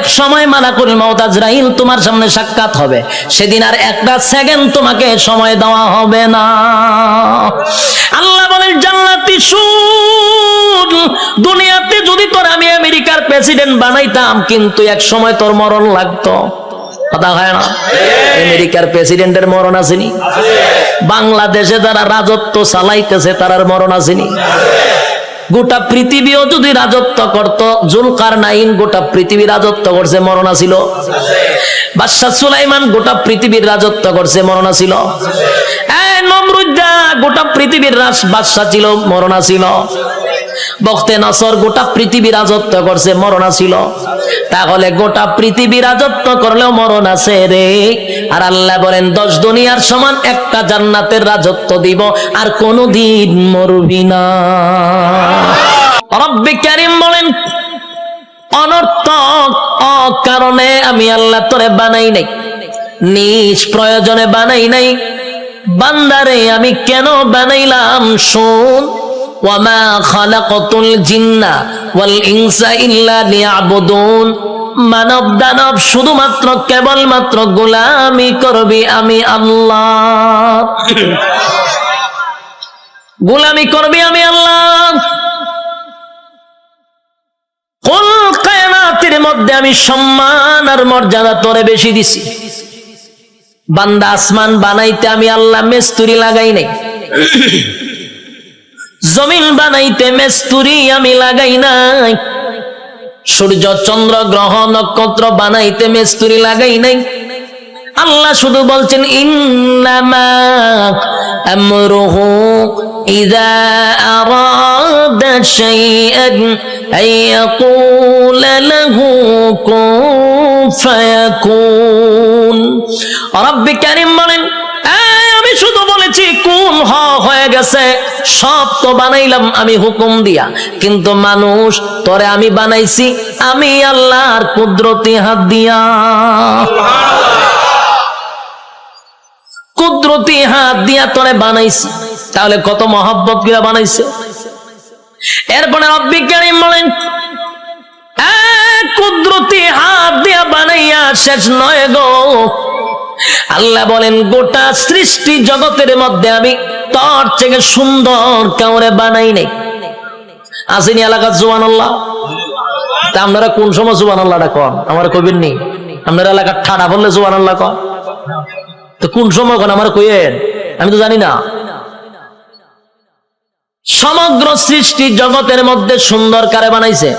এক সময় মালাকুল মউত আজরাইল তোমার সামনে সাক্ষাৎ হবে, সেদিন আর একটা সেকেন্ড তোমাকে সময় দেওয়া হবে না। আল্লাহ বলেন জান্নাতি শুন, দুনিয়াতে যদি তোর আমি আমেরিকার প্রেসিডেন্ট বানাইতাম কিন্তু এক সময় তোর মরণ লাগতো। কথা হয় না? আমেরিকার প্রেসিডেন্টের মরণ আসেনি? বাংলাদেশে যারা রাজত্ব চালাইতেছে তারার মরণ আসেনি? গোটা পৃথিবীও যদি রাজত্ব করত, জুলকারনাইন গোটা পৃথিবী রাজত্ব করছে, মরণ ছিল? বাদশা সুলাইমান গোটা পৃথিবীর রাজত্ব করছে, মরণ ছিল? নমরুদ্দা গোটা পৃথিবীর বাদশা ছিল, মরণ ছিল? বখতে নসর গোটা পৃথিবী রাজত্ব করছে, মরণ ছিল? তাহলে গোটা পৃথিবী রাজত্ব করলেও মরণ আছে রে। আর আল্লাহ বলেন 10 দুনিয়ার সমান একটা জান্নাতের রাজত্ব দিব, আর কোনদিন মরবি না। রব্বে কারীম বলেন অনর্থক অকারণে আমি আল্লাহ তোরে বানাই নাই, নিজ প্রয়োজনে বানাই নাই। বান্দারে আমি কেন বানাইলাম শোন, ওয়ামা খালাকাতুল জিন্না ওয়াল ইনসা ইল্লা লিয়াবুদুন, মানব দানব শুধুমাত্র কেবলমাত্র গোলামি করবি আমি আল্লাহ, গোলামি করবি আমি আল্লাহ। কুল কিয়ামতের মধ্যে আমি সম্মান আর মর্যাদা তোরে বেশি দিছি। বান্দা আসমান বানাইতে আমি আল্লাহ মিস্ত্রি লাগাই নাই, জমিন বানাইতে মিস্ত্রি আমি লাগাই নাই, সূর্য চন্দ্র গ্রহ নক্ষত্র বানাইতে মিস্ত্রি লাগাই নাই। আল্লাহ শুধু বলছেন ইন্নামা আমরুহু ইযা আরাদা শাইআন আয়াকুলা লাহু কুন ফায়াকুন। রব্বে কারীম বলেন আমি শুধু বলেছি কোন হয়ে গেছে, সব তো বানাইলাম আমি হুকুম দিয়া, কিন্তু মানুষ তোরে আমি বানাইছি আমি আল্লাহর কুদরতি হাত দিয়া, কুদরতি হাত দিয়া তোরে বানাইছি। তাহলে কত মহব্বত দিয়া বানাইছে। এরপরে রব্বে কারীম বলেন কুদরতি হাত দিয়া বানাইয়া শেষ নয় গো। আল্লাহ বলেন গোটা সৃষ্টি জগতের মধ্যে আমি তোর থেকে সুন্দর কাউরে বানাই নাই। আসেনি এলাকা সুবহানাল্লাহ? তা আপনারা কোন সময় সুবহানাল্লাহটা কন? আমার কইবেন নি? আপনারা এলাকা ঠাড়া বললে সুবহানাল্লাহ কন, তো কোন সময় কন আমার কইয়েন? আমি তো জানি না। সমগ্র সৃষ্টি জগতের মধ্যে সুন্দর কারে বানাইছে?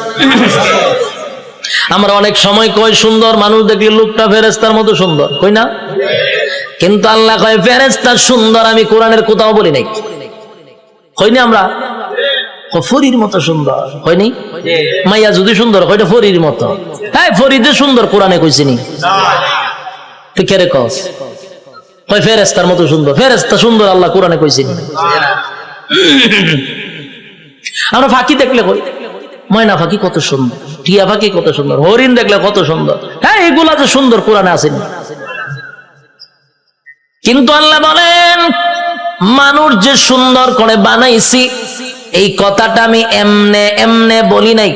আমরা অনেক সময় কই সুন্দর মানুষ দেখলে লোকটা ফেরেশতার মতো সুন্দর, কই না? কিন্তু আল্লাহ কয় ফেরেশতা সুন্দর আমি কোরআনের কোথাও বলি নাই। কইনি আমরা ফরির মতো সুন্দর, কইনি? মাইয়া যদি সুন্দর কয়টা ফরির মতো, হ্যাঁ ফরিদে সুন্দর কোরআনে কইছিনি? তুই কে রে কস? কয় ফেরেশতার মতো সুন্দর, ফেরেশতা সুন্দর আল্লাহ কোরআনে কইছিনি? আমরা ফাঁকি দেখলে কই ময়না পাখি কত সুন্দর, টিয়া পাখি কত সুন্দর, হরিণ দেখলে কত সুন্দর, হ্যাঁ এগুলা যে সুন্দর কোরআনে আসেনি। কিন্তু আল্লাহ বলেন মানুষ যে সুন্দর করে বানাইছি এই কথাটা আমি এমনে এমনে বলি নাই।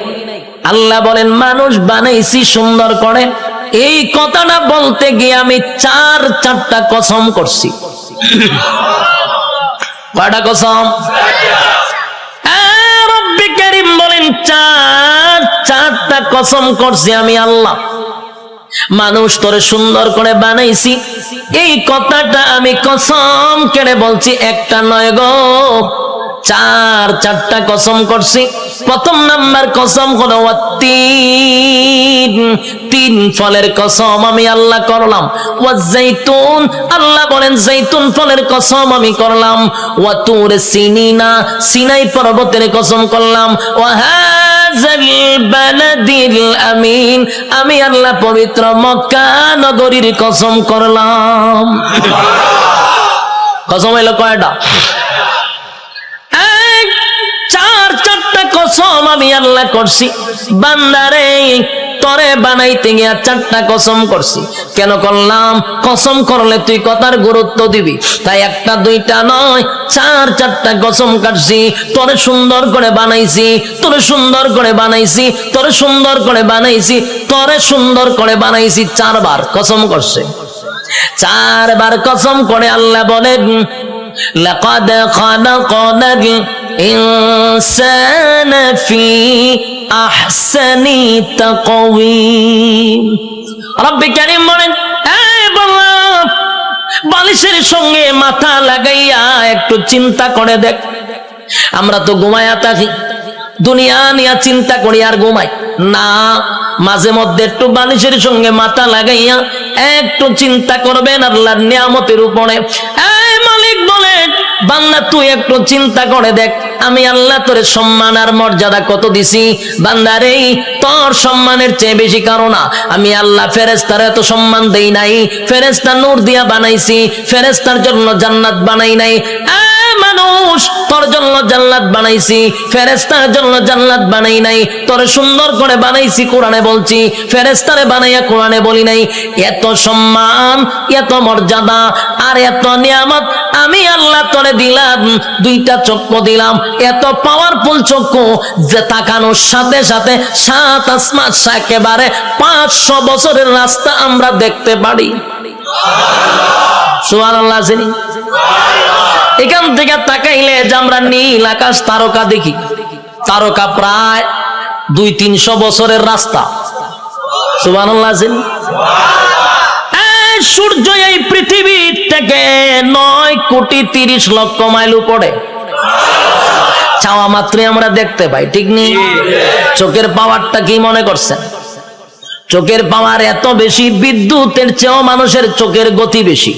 আল্লাহ বলেন মানুষ বানাইছি সুন্দর করে, এই কথাটা বলতে গিয়ে আমি চারটা কসম করছি। কয়টা কসম? রব্বে কারীম বলেন চারটা কসম করছি আমি আল্লাহ। মানুষ তোরে সুন্দর করে বানাইছি এই কথাটা আমি কসম কেড়ে বলছি, একটা নয় গো, চারটা কসম করছি। প্রথম নাম্বার কসম হলো তিন ফলের কসম আমি আল্লাহ করলাম। ওয়াজাইতুন, আল্লাহ বলেন জাইতুন ফলের কসম আমি করলাম। ওয়া তুর সিনিনা, সিনাই পর্বতের কসম করলাম। ওয়া হাযাল বালাদিল আমিন, আমি আল্লাহ পবিত্র মক্কা নগরীর কসম করলাম। কসম হলো কয়টা? চারটা কসম আমি আল্লাহ করছি বান্দারে তরে বানাইতে গিয়া 4টা কসম করছি। কেন করলাম? কসম করলে তুই কথার গুরুত্ব দিবি, তাই 1টা 2টা নয় 4টা কসম কাটছি। তোরে সুন্দর করে বানাইছি, তোরে সুন্দর করে বানাইছি, তোরে সুন্দর করে বানাইছি, তোরে সুন্দর করে বানাইছি। 4বার কসম করছে। 4বার কসম করে আল্লাহ বলেন লাকাদ খালাকনাল ইনসানা ফি আহসানি তাকওয়িম। রব্বে কারীম বলেন, এই বান্দা বালিশের সঙ্গে মাথা লাগাইয়া একটু চিন্তা করে দেখ। আমরা তো ঘুমায়া থাকি, দুনিয়া নিয়ে চিন্তা করি আর ঘুমাই না। মাঝে মধ্যে একটু বালিশের সঙ্গে মাথা লাগাইয়া একটু চিন্তা করবেন আল্লাহর নিয়ামতের উপরে। এই মালিক বলেন, বান্দা তুই একটু চিন্তা করে দেখ আমি আল্লাহ তোর সম্মান আর মর্যাদা কত দিছি। বান্দারে তোর সম্মানের চেয়ে বেশি কারণ না, আমি আল্লাহ ফেরেশতার এত সম্মান দেই নাই। ফেরেশতা নূর দিয়া বানাইছি, ফেরেশতার জন্য জান্নাত বানাই নাই। মানুষ তোর জন্য জান্নাত বানাইছি, ফেরেশতার জন্য জান্নাত বানাই নাই। তোর সুন্দর করে বানাইছি কোরআনে বলছি, ফেরেশতারে বানাইয়া কোরআনে বলি নাই। এত সম্মান, এত মর্যাদা আর এত নিয়ামত আমি আল্লাহ তোরে দিলাম। 2টা চক্ষু দিলাম, এত পাওয়ারফুল চক্ষু যে তাকানোর সাথে সাথে 7 আসমান একেবারে 500 বছরের রাস্তা আমরা দেখতে পারি। সুবহানাল্লাহ। এখান থেকে তাকাইলে যে আমরা নীল আকাশ তারকা দেখি, তারকা প্রায় 200-300 বছরের রাস্তা। সুবহানাল্লাহ। সূর্য এই পৃথিবীর থেকে 9,30,00,000 মাইল উপরে, চাওয়া মাত্রই আমরা দেখতে পাই, ঠিক নেই? চোখের পাওয়ারটা কি মনে করছেন? চোখের পাওয়ার এত বেশি, বিদ্যুতের চেয়েও মানুষের চোখের গতি বেশি।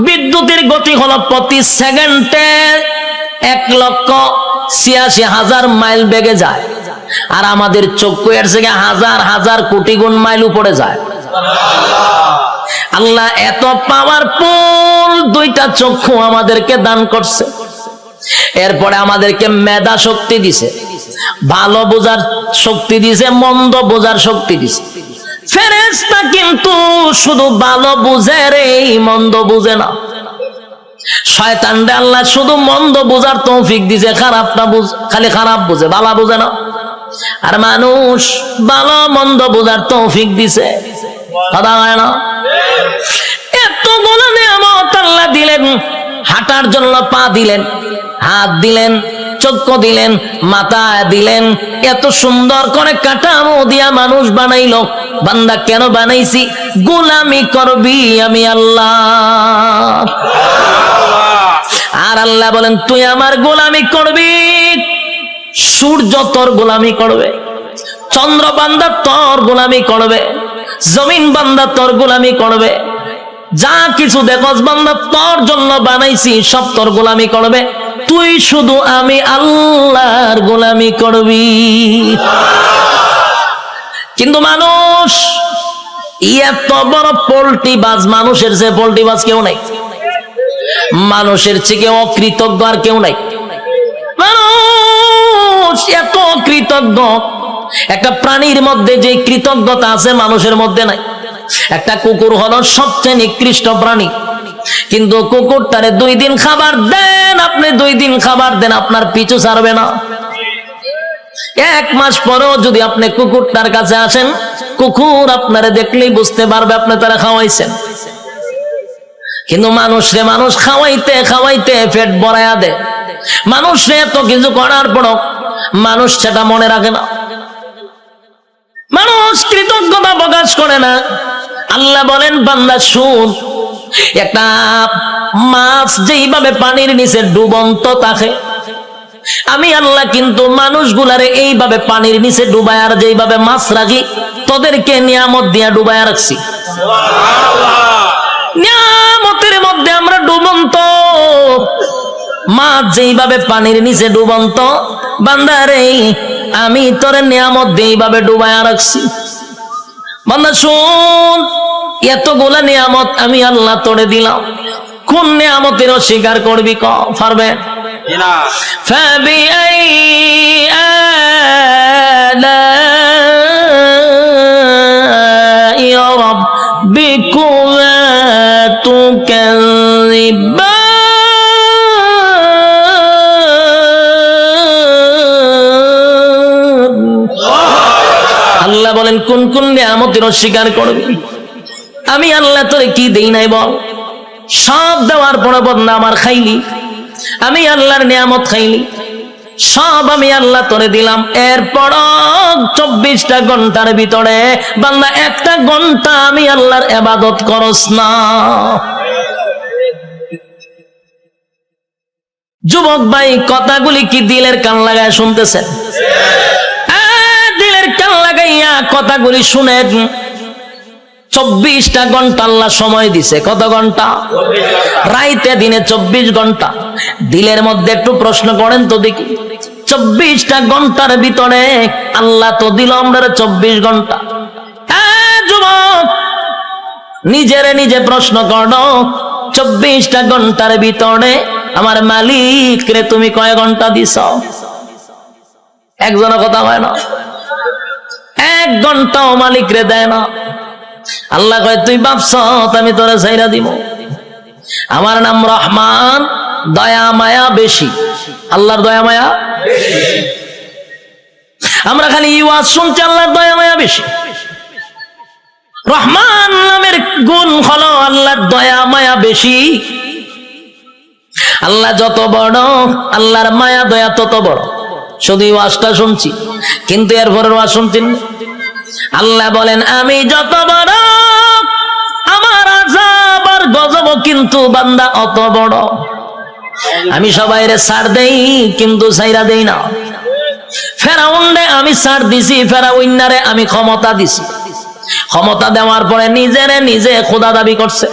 বিদ্যুতের গতি হলো প্রতি সেকেন্ডে 1,86,000 মাইল বেগে যায়, আর আমাদের চক্ষু এর থেকে হাজার হাজার কোটি গুণ মাইল উপরে যায়। আল্লাহ এত পাওয়ারফুল 2টা চক্ষু আমাদেরকে দান করছে। এরপরে আমাদেরকে মেধা শক্তি দিছে, ভালো বোঝার শক্তি দিছে, মন্দ বোঝার শক্তি দিছে। ফেরেশতা কিন্তু শুধু ভালো বুঝে রে, মন্দ বুঝে না। শয়তানরে আল্লাহ শুধু মন্দ বোঝার তৌফিক দিছে, খারাপটা খালি খারাপ বুঝে, ভালো বুঝে না। আর মানুষ ভালো মন্দ বোঝার তৌফিক দিছে, কথা হয় না? এতগুলো নিয়ামত আল্লাহ দিলেন, হাঁটার জন্য পা দিলেন, হাত দিলেন, চক্ষু দিলেন, মাথা দিলেন, এত সুন্দর করে কাঠামো দিয়া মানুষ বানাইলো। বান্দা কেন বানাইছি? গোলামি করবি আমি আল্লাহ। আর আল্লাহ বলেন তুই আমার গোলামি করবি। সূর্য তোর গোলামি করবে, চন্দ্র বান্দা তোর গোলামি করবে, জমিন বান্দা তোর গোলামি করবে, যা কিছু দেখস বান্দা তোর জন্য বানাইছি সব তোর গোলামি করবে। তুই শুধু আমি আল্লাহর গোলামি করবি। কিন্তু মানুষ এত বড় পোল্ট্রি বাজ, মানুষের যে পোল্ট্রি বাজ কেউ নাই, মানুষের থেকে অকৃতজ্ঞ আর কেউ নাই। মানুষ এত কৃতজ্ঞ, একটা প্রাণীর মধ্যে যে কৃতজ্ঞতা আছে মানুষের মধ্যে নাই। একটা কুকুর হলো সবচেয়ে নিকৃষ্ট প্রাণী, কিন্তু কুকুরটারে 2 দিন খাবার দেন, আপনি 2 দিন খাবার দেন, আপনার পিছু ছাড়বে না। 1 মাস পরেও যদি আপনি কুকুরটার কাছে আসেন, কুকুর আপনারে দেখলেই বুঝতে পারবে আপনি তারা খাওয়াইছেন। কিন্তু মানুষরে মানুষ খাওয়াইতে খাওয়াইতে পেট ভরায়া দেয়। মানুষরে এত কিছু করার পরও মানুষ সেটা মনে রাখে না, মানুষ কৃতজ্ঞতা প্রকাশ করে না। আল্লাহ বলেন বান্দা শুন, একটা মাছ যেইভাবে পানির নিচে ডুবন্ত থাকে, আমি আল্লাহ কিন্তু মানুষগুলারে এইভাবে পানির নিচে ডুবায় আর যেইভাবে মাছ রাখি, তোদেরকে নিয়ামত দিয়া ডুবায় রাখছি। নিয়ামতের মধ্যে আমরা ডুবন্ত, মাছ যেইভাবে পানির নিচে ডুবন্ত, বান্দারে আমি তোর নিয়ামত এইভাবে ডুবায় রাখছি। বান্দা শুন, এতগুলা নিয়ামত আমি আল্লাহ তোরে দিলাম, কোন নিয়ামতের অস্বীকার করবি? পারবে? فبأي آلاء ربكما تكذبان আল্লাহ বলেন কোন কোন নিয়ামতের অস্বীকার করবি? আমি আল্লাহ তোরে কি দেই নাই বল? সব দেওয়ার পর বদনা আমার খাইলি, আমি আল্লাহর নিয়ামত খাইলি, সব আমি আল্লাহ তোরে দিলাম। এরপর 24টা ঘন্টার ভিতরে বান্দা 1টা ঘন্টা আমি আল্লাহর ইবাদত করস না। যুবক ভাই, কথাগুলি কি দিলের কান লাগায় শুনতেছেন? দিলের কান লাগাইয়া কথাগুলি শুনেন। 24টা ঘন্টা আল্লাহ সময় দিছে। কত ঘন্টা? রাইতে দিনে 24 ঘন্টা। দিলের মধ্যে একটু প্রশ্ন করেন তো দেখি, 24টা ঘন্টার ভিতরে আল্লাহ তো দিল আমরা 24 ঘন্টা। যুবক, নিজেরে নিজে প্রশ্ন করো, 24টা ঘন্টার ভিতরে আমার মালিক রে তুমি কয় ঘন্টা দিছ? একজনের কথা হয় না, 1 ঘন্টাও মালিক রে দেয় না। আল্লাহ কয় তুই ভাবছ আমি তোরে ছাইরা দিব? আমার নাম রহমান, দয়া মায়া বেশি। আল্লাহর দয়া মায়া বেশি। আমরা খালি ওয়াজ শুনছি আল্লাহর দয়া মায়া বেশি। রহমান নামের গুণ হলো আল্লাহর দয়া মায়া বেশি। আল্লাহ যত বড়, আল্লাহর মায়া দয়া তত বড়। শুধু ওয়াজটা শুনছি, কিন্তু এরপরের ওয়াজ শুনছেন। আল্লাহ বলেন আমি যত বড়, আমার আযাব আর গজব কিন্তু বান্দা অত বড়। আমি সবাইরে ছাড় দেই, কিন্তু ছাইরা দেই না। ফেরাউনরে আমি ছাড় দিছি, ফেরাউন্নারে আমি ক্ষমতা দিছি। ক্ষমতা দেওয়ার পরে নিজেরে নিজে খোদা দাবি করছে।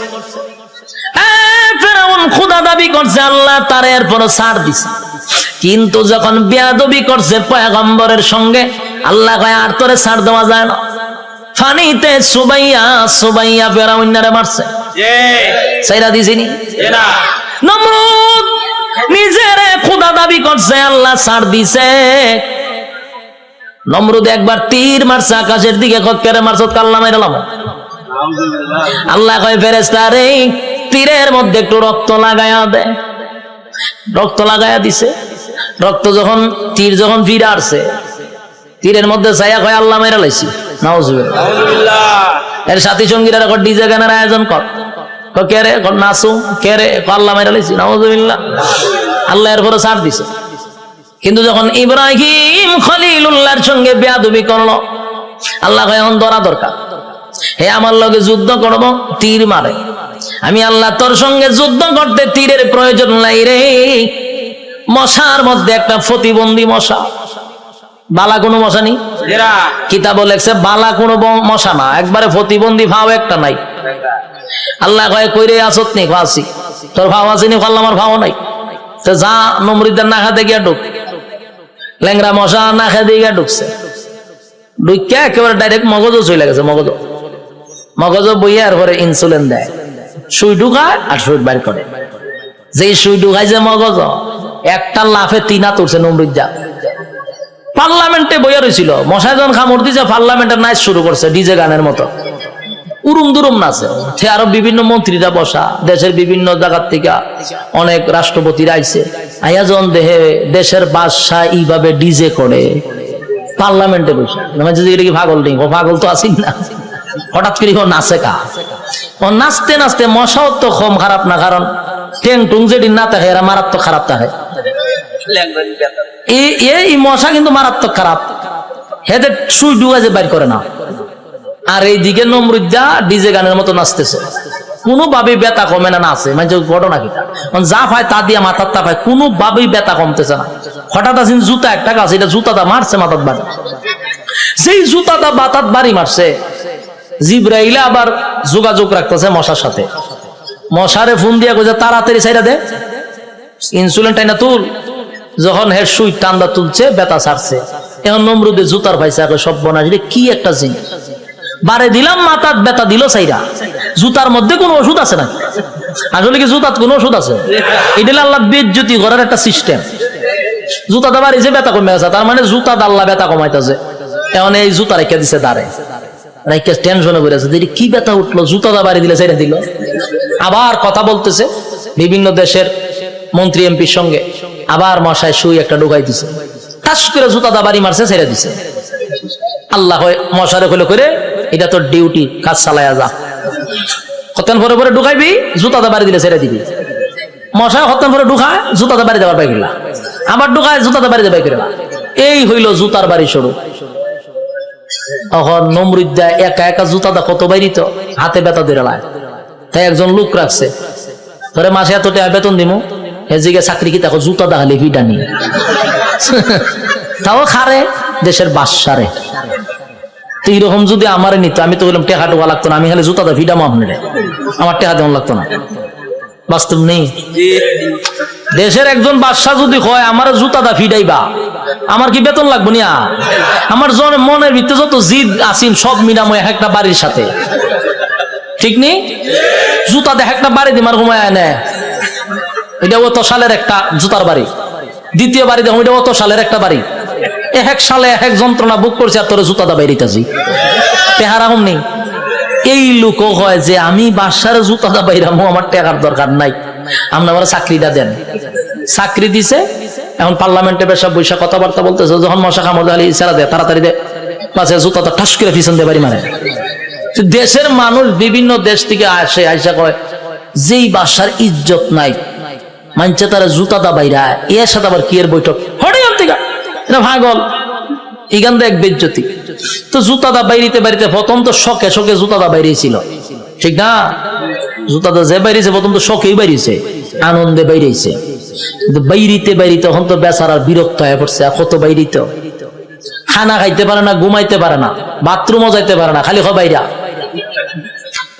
ফেরাউন খোদা দাবি করছে, আল্লাহ তার এরপর ছাড় দিছে। কিন্তু যখন বেয়াদবি করছে পয়গম্বরের সঙ্গে, আল্লাহ কয় আর তোরে ছাড় দেওয়া যায় না। ফানিতে সুবাইয়া সুবাইয়া ফেরাউন্নারে মারছে, ছাইরা দিছিনি? নমরুদ নিজেরে খোদা দাবি করছে, আল্লাহ ছাড় দিছে। নমরুদ একবার তীর মারছে আকাশের দিকে, কেড়ে মারছ কাল্লা মাইরালাম। আল্লাহ কয় ফেরেশতা রে, তীরের মধ্যে একটু রক্ত লাগায়া দে। রক্ত লাগায়া দিছে। রক্ত যখন তীর যখন ফিরে আসছে, তীরের মধ্যে ছায়া কয় আল্লাহ মাইরা লাইছি। নাউজুবিল্লাহ। এর সাথী সঙ্গীরা ডিজে গানের আয়োজন কর, কে রে নাচু, কে রে আল্লাহ মাইরা লাইছি। নাউজুবিল্লাহ। আল্লাহ এরপরে ছাড় দিছে। কিন্তু যখন ইব্রাহিম খলিলুল্লাহর সঙ্গে বেয়াদবি করলো, আল্লাহ কয় এখন ধরা দরকার। হে আমার লগে যুদ্ধ করব, তীর মারে। আমি আল্লাহ তোর সঙ্গে যুদ্ধ করতে তীরের প্রয়োজন নাই রে। মশার মধ্যে একটা প্রতিবন্ধী মশা, বালা কোনো মশা নেই। কিতাব লেখছে বালা কোনো মশা না, একবারে প্রতিবন্ধী ভাও একটা নাই। আল্লাহ কয় কইরে আসত নি? ফাঁসি। তোর ভাও আসেনি? ফাল্লা আমার ভাও নাই। তো যা নমরুদের না খাতে গিয়া ঢুক। ল্যাংরা মশা না খেতে গিয়া ঢুকছে। ঢুকিয়া একেবারে ডাইরেক্ট মগজও চলে গেছে। মগজ বইয়া এরপরে ইনসুলিন দেয়, সুই ঢুকায় আর সুই বাইর করে। যে সুই ঢুকায় যে মগজ, একটা লাফে 3 হাত উঠছে নমরুদ। যা পার্লামেন্টে বইয়া রয়েছিল, মশাই যখন কামড় দিছে পার্লামেন্টের নাচ শুরু করছে ডিজে গানের মতো, উরুম দুরুম নাচে। সে আরো বিভিন্ন মন্ত্রীরা বসা, দেশের বিভিন্ন জায়গার থেকে অনেক রাষ্ট্রপতিরা আইছে। আইয়া যখন দেহে দেশের বাদশা এইভাবে ডিজে করে পার্লামেন্টে বসে, এটা কি পাগল নেই? ও পাগল তো আসিন না। হঠাৎ করে ও নাচে কা, ও নাচতে নাচতে মশাও তো কম খারাপ না, কারণ টেং টুং যেদিন না থাকে এরা মারাত্মক খারাপ থাকে। এই মশা কিন্তু মারাত্মক খারাপ, হেদের সুই ডুগা যে বাইর করে না। আর এইদিকে নমরুদ্দা ডিজে গানের মতো নাচতেছে, কোনোভাবেই ব্যথা কমে না। নাচে মানে ঘটনা কি, যা পায় তা দিয়া মাথার তা পায়, কোনোভাবেই ব্যথা কমতেছে না। হঠাৎ আসেন জুতা একটা গাছ, এটা জুতাটা মারছে মাথার বাড়ি। সেই জুতাটা বাতাত বাড়ি মারছে। জিব্রাইল আবার যোগাযোগ রাখতেছে মশার সাথে। মশারে ফোন দিয়া কইছে তাড়াতাড়ি ছাইরা দে, ইনসুলিন টাইনা তুল। যখন হের সুই টান্দা তুলছে, ব্যথা ছাড়ছে। এখন নমরুদে জুতার পাইছে, সব বনাস কি একটা জিনিস। বারে দিলাম মাথার ব্যথা দিল সাইরা। জুতার মধ্যে কোন ওষুধ আছে না? আসলে কি জুতাত কোনো ওষুধ আছে? এটা আল্লাহ বেজ্জতি করার একটা সিস্টেম। জুতাটা বাড়িছে ব্যথা কমে গেছে, তার মানে জুতা আল্লাহ ব্যথা কমাইতেছে। এখন এই জুতা রেখে দিছে দাঁড়ে, রেখে টেনশনে পড়েছে যে কি ব্যথা উঠলো, জুতাটা বাড়ি দিলে ছেড়ে দিল। আবার কথা বলতেছে বিভিন্ন দেশের মন্ত্রী এমপির সঙ্গে, আবার মশায় সুই একটা ঢুকাই দিছে, টাস করে জুতাটা বাড়ি মারছে, ছেড়ে দিছে। আল্লাহ মশারে হলো করে এটা তোর ডিউটি, কাজ চালায়া যা। হতেন পরে পরে ঢুকাইবি, জুতাটা বাড়ি দিলে ছেড়ে দিবি। মশায় হতেন পরে ঢুকায়, জুতাটা বাড়ি দেওয়ার পাই গেলা, আবার ঢুকায়, জুতাটা বাড়ি দেবাই গেলা। এই হইল জুতার বাড়ি শুরু। তখন নমরুদ্দা একা একা জুতাটা কত বাইরিত, হাতে ব্যথা ধরে লায়। তাই একজন লোক রাখছে, ধরে মাসে এত টাকা বেতন দিমু, এদিকে চাকরি কি দেখো জুতা দেখালে ভিটা নি তাও খারে দেশের বাসারে। তো এইরকম যদি আমারে নিত, আমি তো বললাম টেকা টোকা লাগতো না, আমি খালি জুতাটা ভিডামো আপনার, আমার টেকা দেওয়া লাগতো না। বাস্তব নেই। দেশের একজন বাদশা যদি হয় আমার জুতাটা ফিডাইবা, আমার কি বেতন লাগবো না? আমার মনের ভিতরে যত জিদ আসিন সব মিলামো একটা বাড়ির সাথে, ঠিক নেই? জুতা দেখ একটা বাড়ি দিমার ঘুমায় নেয়, এটা অত সালের একটা জুতার বাড়ি। দ্বিতীয় বাড়ি দেখো, এটা অত সালের একটা বাড়ি। এক সালে এক যন্ত্রণা বুক করছে, আর তোর জুতাটা বাইরিতেছি, টেহারা হম নেই। এই লোক হয় যে আমি বাসার জুতাটা বাইরামো, আমার টেকার দরকার নাই, আপনি আমার চাকরিটা দেন। চাকরি দিছে, এখন পার্লামেন্টে বেশা বৈশা কথাবার্তা বলতেছে, যখন মশা কামড় আলী ইশারা দেয় তাড়াতাড়ি দেয়, পাশে জুতাটা ঠাস করে পিছন দিয়ে বাড়ি মারে। দেশের মানুষ বিভিন্ন দেশ থেকে আসে, আইসা কয় যেই বাসার ইজ্জত নাই, মানছে তারা জুতাটা বাইরা, এর সাথে আবার কি এর বৈঠক হঠাৎ এটা ভাগল, এখান থেকে এক বেজ্জতি। তো জুতাটা বাইরিতে বাইরিতে প্রথম তো শখে শখে জুতাটা বাইরেছিল, ঠিক না? জুতাটা যে বাইরেছে প্রথম তো শখেই বাইরেছে, আনন্দে বাইরেছে, কিন্তু বাইরিতে বাইরিতে তখন তো বেচারার বিরক্ত হয়ে পড়ছে। আর কত বাইরিত, খানা খাইতে পারে না, ঘুমাইতে পারে না, বাথরুমও যাইতে পারে না, খালি বাইরা।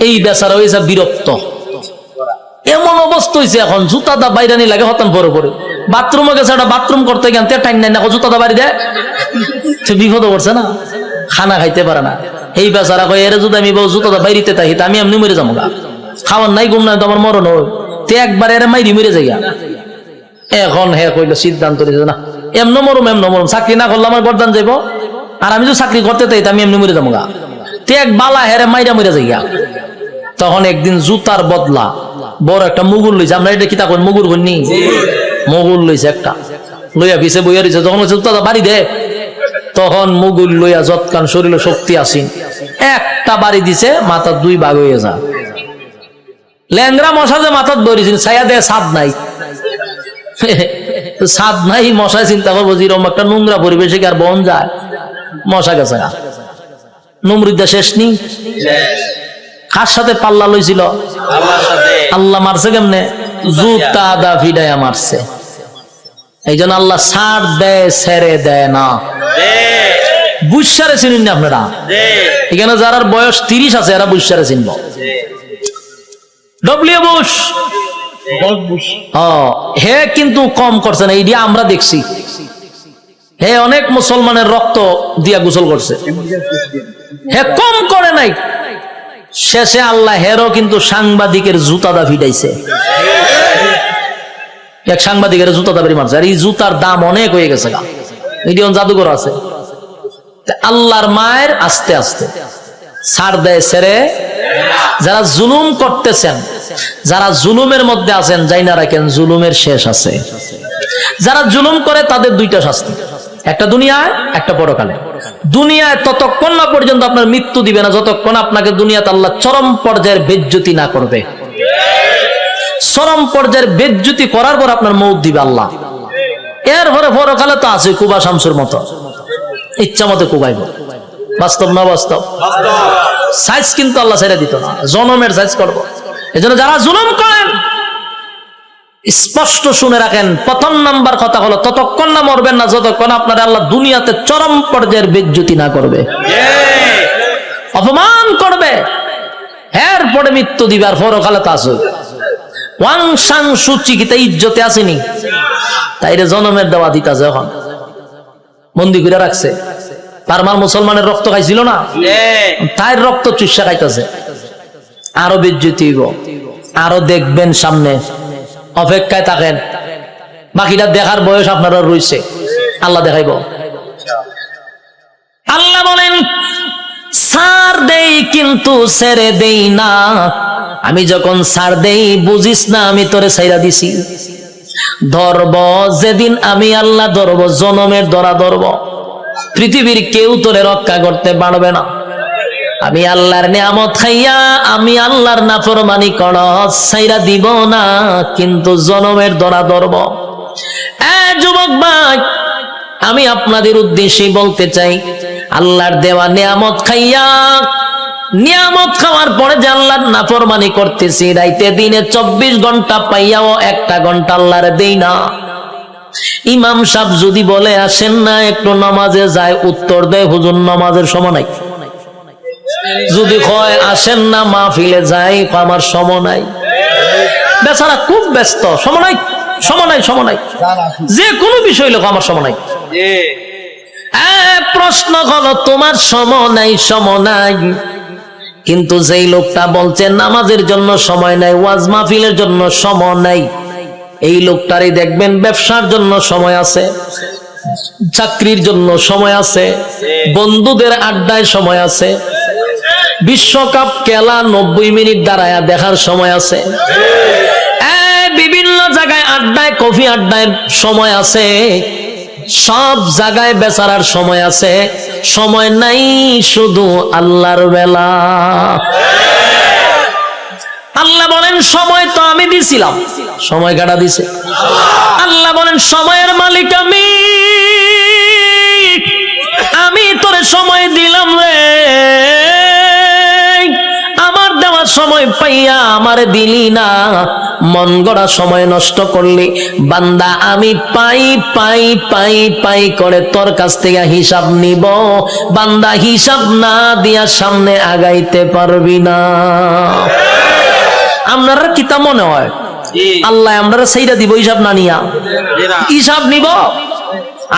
এই বেচারা হয়েছে বিরক্ত, এমন অবস্থা হয়েছে এখন জুতাটা বাইরানি লাগে হতান পরে পরে। বাথরুমে গেছে, একটা বাথরুম করতে গেলে টাইম নাই না, জুতাটা বাড়ি দেয়, সে বিপদ করছে না, খানা খাইতে পারে না। এই বেচারা কয় এর যদি আমি জুতাটা বাইরিতে থাকি আমি এমনি মরে যাবো, খাওয়ার নাই ঘুম নাই তো আমার মরণ হয়, তে একবার এর মাইরি মরে যাই। এখন হে কইল সিদ্ধান্ত নিয়েছে, না এমন মরম, চাকরি না করলে আমার গরদান যাইব, আর আমি যদি চাকরি করতে চাই আমি এমনি মরে যাবো গা, তে এক বালা হেরে মাইরা মরে যাই। তখন একদিন জুতার বদলা বড় একটা মুগুর লইছে, আমরা এটা কি তা কই মুগুর কইনি, মুগুর লইছে একটা, লইয়া পিছে বইয়া রইছে। যখন জুতাটা বাড়ি দে, তখন মুগুর লইয়া যৎকান শরীরে শক্তি আসিন, একটা বাড়ি দিছে, মাথা দুই ভাগ হয়ে যা। ল্যাংরা মশা যে মাথার ধরেছিল, ছায়া দেয় ছাদ নাই, ছাদ নাই, মশায় চিন্তা করবো যেরকম একটা নোংরা পরিবেশে আর বন যায়, মশা গেছে। নমরুদ্দা শেষ নি, কার সাথে পাল্লা লইছিল? আল্লাহ মারছে কেমনে? জুতা দা ফিডাইয়া মারছে। এই জন্য আল্লাহ ছাড় দেয়, ছেড়ে দেয় না। বুঝসারে চিনুন না আপনারা? এখানে যারা বয়স 30 আছে এরা বুঝসারে চিনব। ডব্লিউ বুশ হে কিন্তু কম করছে না, এইটা আমরা দেখছি। হে অনেক মুসলমানের রক্ত দিয়া গোসল করছে, হে কম করে নাই। শেষে আল্লাহ হেরও কিন্তু সাংবাদিকের জুতাদা ফিটাইছে, এক সাংবাদিকের জুতাদা বেরি মারছে। আর এই জুতার দাম অনেক হয়ে গেছে, মিডিয়ন জাদুঘর আছে। আল্লাহর মায়ের আস্তে আস্তে ছাড় দেয়, ছেড়ে। যারা জুলুম করতেছেন, যারা জুলুমের মধ্যে আছেন, যাই না রাখেন জুলুমের শেষ আছে। যারা জুলুম করে তাদের দুইটা শাস্তি, একটা দুনিয়ায়, একটা পরকালে। দুনিয়ায় ততক্ষণ না পর্যন্ত আপনার মৃত্যু দিবে না, যতক্ষণ আপনাকে দুনিয়াতে আল্লাহ চরম পর্যায়ের বেজ্জতি না করবে। চরম পর্যায়ের বেজ্জতি করার পর আপনার মৌত দিবে আল্লাহ। এরপরে পরকালে তো আছে কুবা শামসুর মতো, ইচ্ছা মতো কুবাইব। বাস্তব না বাস্তব? সাইজ কিন্তু আল্লাহ ছেড়ে দিত না, জনমের সাইজ করবো। এই জন্য যারা জুলুম করেন স্পষ্ট শুনে রাখেন, প্রথম নাম্বার কথা হলো ততক্ষণ না মরবেন না যতক্ষণ আপনার আল্লাহ দুনিয়াতে চরম পর্যায়ের বেজ্জতি না করবে, অপমান করবে। এরপরে মৃত্যু দিবে, আর পরকালে তা আছে। ওয়াং সাং সুচি কি তাই ইজ্জতে আসেনি, তাইরে জনমের দেওয়া দিতা যখন বন্দি করে রাখছে। পারমার মুসলমানের রক্ত খাইছিল না, তাই রক্ত চুষা খাইতেছে, আরো বেজ্জতি হইব। আরো দেখবেন সামনে, অপেক্ষায় থাকেন। বাকিটা দেখার বয়স আপনারা রয়েছে, আল্লাহ দেখাইব। আল্লাহ বলেন ছাড় দেই কিন্তু ছেড়ে দেই না। আমি যখন ছাড় দেই বুঝিস না আমি তোরে ছাইরা দিছি। ধরব যেদিন আমি আল্লাহ ধরব, জনমের ধরা ধরব, পৃথিবীর কেউ তোরে রক্ষা করতে পারবে না। আমি আল্লাহর নিয়ামত খাইয়া আমি আল্লাহর নাফরমানি করস, ছাইরা দিব না, কিন্তু জনমের ধরা ধরব। যুবক ভাই, আমি আপনাদের উদ্দেশ্যে বলতে চাই, আল্লাহর দেওয়া নিয়ামত খাইয়া, নিয়ামত খাওয়ার পরে যে আল্লাহর নাফরমানি করতেছি, রাইতে দিনে 24 ঘন্টা পাইয়াও 1টা ঘন্টা আল্লাহর দেই না। ইমাম সাহেব যদি বলে আসেন না একটু নামাজে যায়, উত্তর দেয় হুজুর নামাজের সময় নাই। যদি কয় আসেন না মাহফিলে যাই, আমার সময় নাই। বেচারা খুব ব্যস্ত, সময় নাই, সময় নাই, সময় নাই, যে কোনো বিষয় লোক আমার সময় নাই। প্রশ্ন হলো তোমার সময় নাই, সময় নাই, কিন্তু যেই লোকটা বলছে নামাজের জন্য সময় নাই, ওয়াজ মাহফিলের জন্য সময় নাই, এই লোকটারই দেখবেন ব্যবসার জন্য সময় আছে, চাকরির জন্য সময় আছে, বন্ধুদের আড্ডায় সময় আছে, বিশ্বকাপ খেলা 90 মিনিট দাঁড়ায়া দেখার সময় আছে, বিভিন্ন জায়গায় আড্ডায়, কফি আড্ডায় সময় আছে, সব জায়গায় বেচারার সময় আছে। সময় নাই শুধু আল্লাহর বেলা। আল্লাহ বলেন সময় তো আমি দিছিলাম, সময় কাটা দিছে আল্লাহ বলেন সময়ের মালিক আমি তোরে সময় দিলাম রে, আমার দেওয়ার সময় পাইয়া আমারে দিলি না, মন গড়া সময় নষ্ট করলি। বান্দা আমি পাই পাই পাই পাই করে তোর কাছ থেকে হিসাব নিব, বান্দা হিসাব না দিয়া সামনে আগাইতে পারবি না। আপনারা কিতা মনে হয় আল্লাহ আমরা সেইটা দিব হিসাব না নিয়া? হিসাব নিব।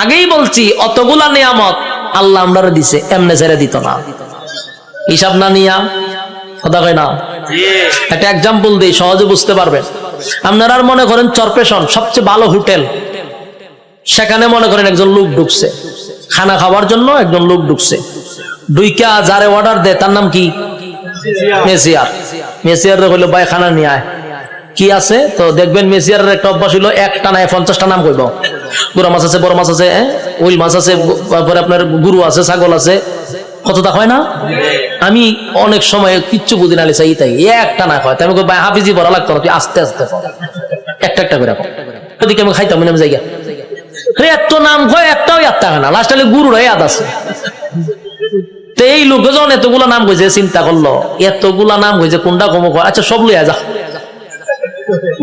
আগেই বলছি অতগুলা নিয়ামত আল্লাহ আমরা দিছে, এমনে ছেড়ে দিত না, হিসাব না নিয়া। কথা কয় না? একটা এক্সাম্পল দিই, সহজে বুঝতে পারবেন। আপনারা মনে করেন চরপেশন সবচেয়ে ভালো হোটেল, সেখানে মনে করেন একজন লোক ঢুকছে খানা খাওয়ার জন্য, একজন লোক ঢুকছে, ঢুইকা যারে অর্ডার দেয় তার নাম কি? মেসিয়ার। মেসিয়ার হইলো ভাই খানা নিয়ে আয়, কি আছে? তো দেখবেন মেসিয়ারের একটা অভ্যাস হইলো একটা নাই 50টা নাম কইব। গুড়া মাছ আছে, বড় মাছ আছে, উইল মাছ আছে, তারপরে আপনার গরু আছে, ছাগল আছে, কতটা হয় না? আমি অনেক সময় কিচ্ছু বুঝি না, চাই তাই একটা না হয়, আমি ভাই হাফিজি বড় লাগতো না, তুই আস্তে আস্তে একটা একটা করে ওদিকে আমি খাইতাম না জায়গা এত নাম কয়, একটাও একটা হয় না, লাস্ট গুরুর ইয়াদ আছে। তো এই লোকজন এতগুলা নাম কইছে, চিন্তা করলো এতগুলা নাম কইছে কোনটা কম কয়, আচ্ছা সব লইয়া যা।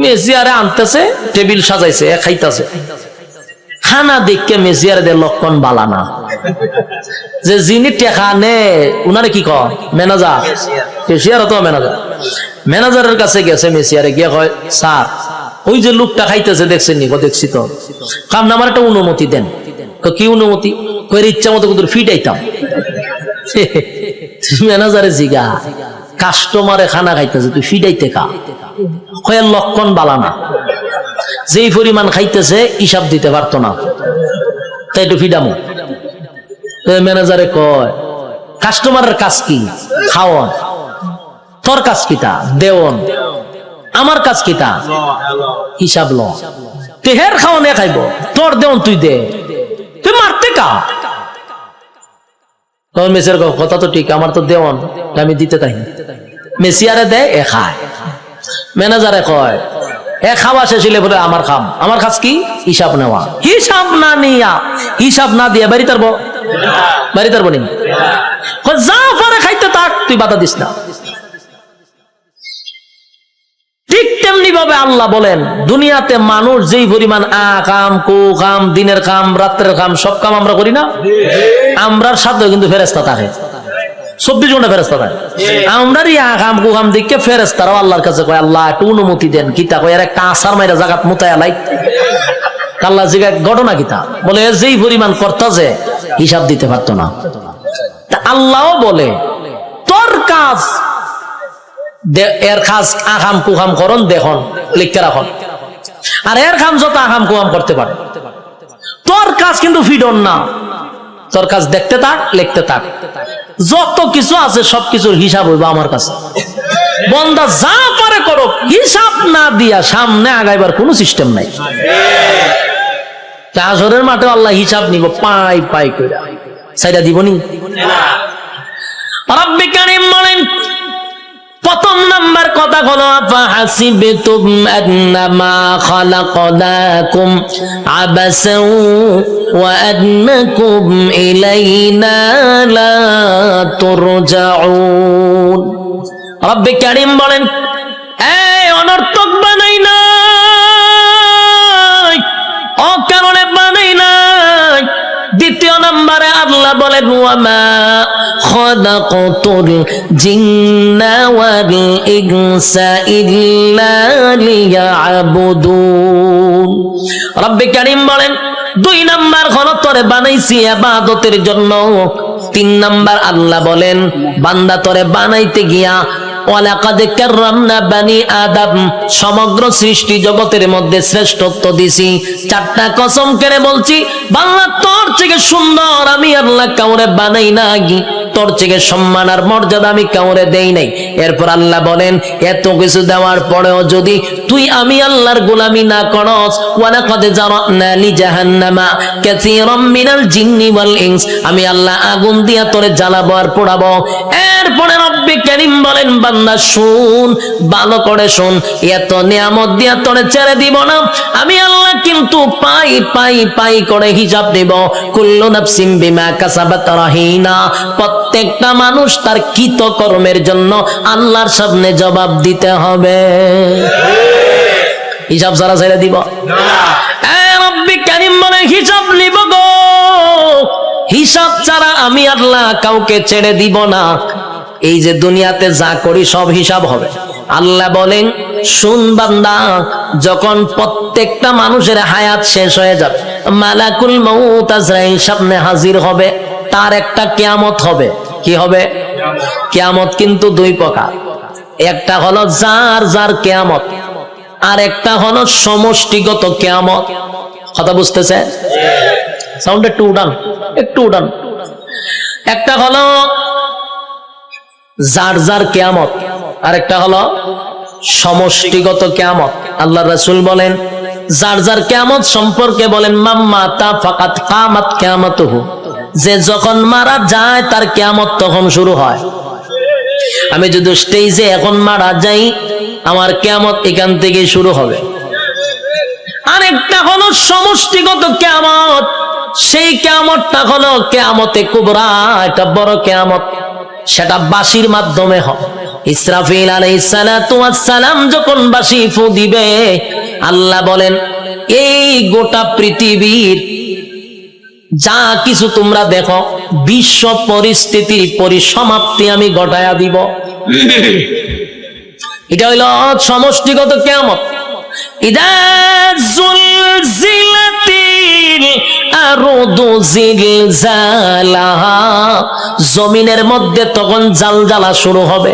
মেসিয়ারে আনতেছে, টেবিল সাজাইছে, খাইতেছে, খানা দেখে মেসিয়ারে দে লক্ষণ বালা না। যে যিনি টেকা নে উনারে কি কয়? ম্যানেজার। কেশিয়ার তো ম্যানেজার। ম্যানেজারের কাছে গেছে মেসিয়ারে, গিয়ে কয় স্যার ওই যে লোকটা খাইতেছে দেখছেন নি? দেখছি তো। কাম আমার একটা অনুমতি দেন। কি অনুমতি? কই ইচ্ছা মতো তোর ফিটাইতাম। ম্যানেজারে জিগা কাস্টমারে খানা খাইতেছে, তুই ফিটাইতে কা? কয় লক্ষণ বালা না, যেই পরিমাণ খাইতেছে হিসাব দিতে পারতো না, তাই একটু ফিডামো। ম্যানেজারে কয় কাস্টমারের কাজ কি? খাওয়ান। তোর কাজ কিটা? দেওয়ন। আমার কাজ কিটা? হিসাব ল। তেহের খাওয়ানে খাইব, তোর দেওয়ন তুই দে, তুই মারতে কা? মেসিয়ার কথা তো ঠিক, আমার তো দেওয়ন, আমি দিতে তাই। মেসিয়ারে দেয়, এ খায়। ম্যানেজারে কয় এ খাওয়া শেষ হইলে বলে আমার খাম। আমার কাজ কি? হিসাব নেওয়া। হিসাব না নিয়া, হিসাব না দিয়া বাড়ি তারবো, বাড়ি তারবো নি? যা পারে খাইতে থাক, তুই বাধা দিস না। ঠিক তেমনি ভাবে আল্লাহ বলেন দুনিয়াতে মানুষ যেই পরিমাণ কাম, কু কাম, দিনের কাম, রাত্রের কাম, সব কাম আমরা করি না? আমরার সাথে কিন্তু ফেরেশতা থাকে, 24 ঘন্টা ফেরেশতা থাকে। আমরার কাম কু কাম দেখে ফেরেশতারাও আল্লাহর কাছে কয় আল্লাহ একটু অনুমতি দেন। কিতা কয়? একটা আসার মাইরা জাগাত মুতায়া লাই। আল্লাহ জিগা ঘটনা কিতা? বলে যেই পরিমাণ করতেছে হিসাব দিতে পারতো না। আল্লাহও বলে তোর কাজ এর কাজ আহাম কুহাম করন দেখুন লিখতে রাখুন, আর এর কাম যত আহাম কুহাম করতে পারে। তোর কাজ কিন্তু ফিডন না, তোর কাজ দেখতে থাক, লিখতে থাক, যত কিছু আছে সবকিছুর হিসাব হইব আমার কাছে। বন্দা যা পারে করো, হিসাব না দিয়া সামনে আগাইবার কোনো সিস্টেম নাই। হাসরের মাঠে আল্লাহ হিসাব নিব পাই পাই কইরা, সাইডা দিবনি। রব্বে কারীম বলেন প্রথম নাম্বার কথা হলো আফাহাসিবতুম আন্নামা খালাকনাকুম আবাসাও ওয়া আন্নাকুম ইলাইনা লা তুরজাউন। রব্বে কারীম বলেন এই অনর্থক বানাই নাই, অকারণে বানাই নাই। দ্বিতীয় নম্বরে আল্লাহ বলেন ওয়ামা খালাকতুল জিন্না ওয়াল ইনসা ইল্লা লিয়াবুদুন। রব্বে কারীম বলেন দুই নাম্বার হলো তোরে বানাইছি ইবাদতের জন্য। তিন নাম্বার আল্লাহ বলেন বান্দা তোরে বানাইতে গিয়া ওয়ালাকাদ কাররামনা বানি আদম, সমগ্র সৃষ্টি জগতের মধ্যে শ্রেষ্ঠত্ব দিছি। চারটা কসম করে বলছি বাংলা তোর থেকে সুন্দর আমি আল্লাহ কাউরে বানাই নাই, তোর থেকে সম্মান আর মর্যাদা আমি কাউরে দেই নাই। এরপর আল্লাহ বলেন এত কিছু দেওয়ার পরেও যদি তুই আমি আল্লাহর গোলামি না করস, ওয়ালাকাদ জারানা লি জাহান্নামা কাসীরাম মিনাল জিন্নি ওয়াল ইনস, আমি আল্লাহ আগুন দিয়া তোরে জ্বালাবো আর পোড়াবো। এরপরে রব্বে কারীম বলেন বান্দা শুন, ভালো করে শুন, এত নিয়ামত দিয়া তোরে ছেড়ে দিব না আমি আল্লাহ, কিন্তু পাই পাই পাই করে হিসাব দেব। কুল্লু নাফসিন বিমা কাসাবাত রাহিনা, প্রত্যেকটা মানুষ তার কৃত কর্মের জন্য আল্লাহর সামনে জবাব দিতে হবে। হিসাব ছাড়া ছেড়ে দিব না। রব্বে কারীম বলে হিসাব নিব গো, হিসাব ছাড়া আমি আল্লাহ কাউকে ছেড়ে দিব না। এই যে দুনিয়াতে যা করি সব হিসাব হবে। আল্লাহ বলেন শুন বান্দা, যখন প্রত্যেকটা মানুষের হায়াত শেষ হয়ে যাবে, মালাকুল মউত আজরাইল সামনে হাজির হবে, তার একটা কিয়ামত হবে। কি হবে? কিয়ামত কিন্তু দুই প্রকার, একটা হলো যার যার কিয়ামত, আর একটা হলো সমষ্টিগত কিয়ামত। কথা বুঝতেছে? সাউন্ড একটু উঠান, একটু উঠান। একটা হলো যার যার কিয়ামত, আর একটা হলো সমষ্টিগত কিয়ামত। আল্লাহ রাসূল বলেন যার যার কিয়ামত সম্পর্কে বলেন মাম্মাতা ফাকাত কামাত কিয়ামাতুহু, যে যখন মারা যায় তার কিয়ামত তখন শুরু হয়। আমি যদি স্টেজে এখন মারা যাই আমার কিয়ামত এখান থেকে শুরু হবে। আরেকটা হলো সমষ্টিগত কিয়ামত, সেই কিয়ামতটা হলো কিয়ামতে কুবরা, এটা বড় কিয়ামত, সেটা বাঁশির মাধ্যমে হয়। ইসরাফিল আলাইহিস সালাতু ওয়াস সালাম যখন বাঁশি ফু দিবে, আল্লাহ বলেন এই গোটা পৃথিবীর যা কিছু তোমরা দেখো বিশ্ব পরিস্থিতির পরিসমাপ্তি আমি ঘটায়া দিব। এটা হইল সমষ্টিগত কিয়ামত। ইদা যুলজিলাতিল আরদু জিলজালাহা, জমিনের মধ্যে তখন জালজালা শুরু হবে,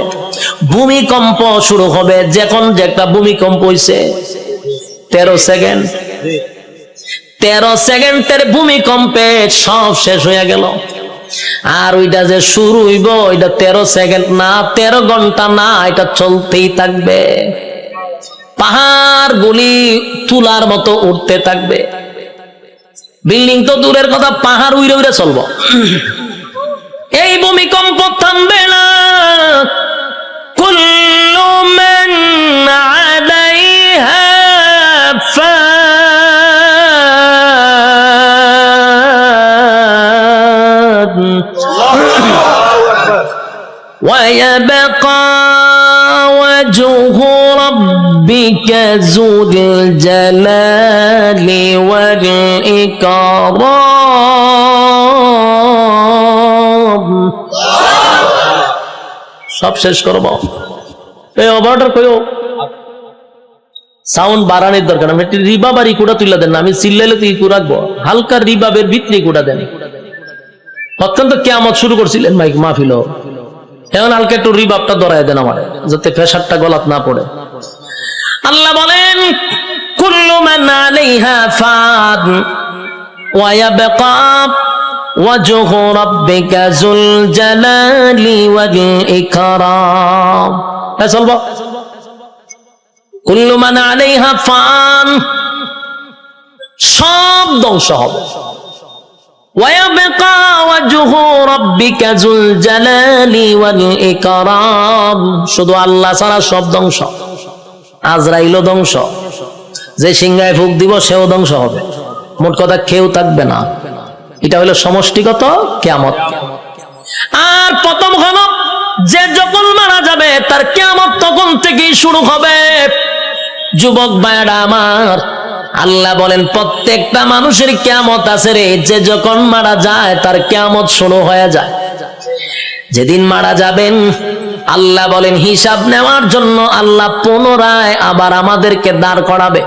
ভূমিকম্প শুরু হবে। যখন যে একটা ভূমিকম্প হইছে 13 সেকেন্ড, 13 সেকেন্ডের ভূমিকম্পে সব শেষ হয়ে গেল। আর ওইটা যে শুরু হইব ওইটা 13 সেকেন্ড না, 13 ঘন্টা না, এটা চলতেই থাকবে। পাহাড় গুলি তুলার মতো উঠতে থাকবে। বিল্ডিং তো দূরের কথা, পাহাড় উইরে উইরে চলবো। এই ভূমিকম্প থামবে না। কুল্লু মান আলাইহা ফান ওয়া ইয়াবকা ওয়াজহু রাব্বিকা যুল জালালি ওয়াল ইকরাম। সব শেষ করব। এই অবার্ডার কইও সাউন্ড বাড়ানোর দরকার। আমি একটু রিবাব আর ইকুটা তুলে দেন না, আমি চিল্লাইলে তো ইকু রাখবো। হালকা রিবাবের ভিতরে ইকুটা দেন। অত্যন্ত কিয়ামত শুরু করছিলেন মাইক মাহফিল, এখন আলকে একটু রিবাবটা ধরায় দেন আমার, যাতে প্রেসারটা গলাত না পড়ে। আল্লাহ বলেন কুল্লু মান আলাইহা ফান ওয়া ইয়াবকা ওয়াজহু রাব্বিকা যুল জালালি ওয়াল ইকরাম। চলবো, কুল্লু মান আলাইহা ফান, সব ধ্বংস হবে। ওয়া ইয়াবকা ওয়াজহু রাব্বিকা যুল জালালি ওয়াল ইকরাম, শুধু আল্লাহ ছাড়া সব ধ্বংস। আজরাইলও ধ্বংস, যে সিংহায় ফুক দিব সেও ধ্বংস হবে। মোট কথা কেউ থাকবে না। এটা হলো সমষ্টিগত কিয়ামত। আর প্রথম হলো যে যখন মারা যাবে তার কিয়ামত তখন থেকেই শুরু হবে। যুবক ভাইরা আমার, আল্লাহ বলেন প্রত্যেকটা মানুষের কিয়ামত আছে রে। যে যখন মারা যায় তার কিয়ামত শুরু হয়ে যায়। যেদিন মারা যাবেন আল্লাহ বলেন হিসাব নেওয়ার জন্য আল্লাহ পুনরায় আবার আমাদেরকে দাঁড় করাবে।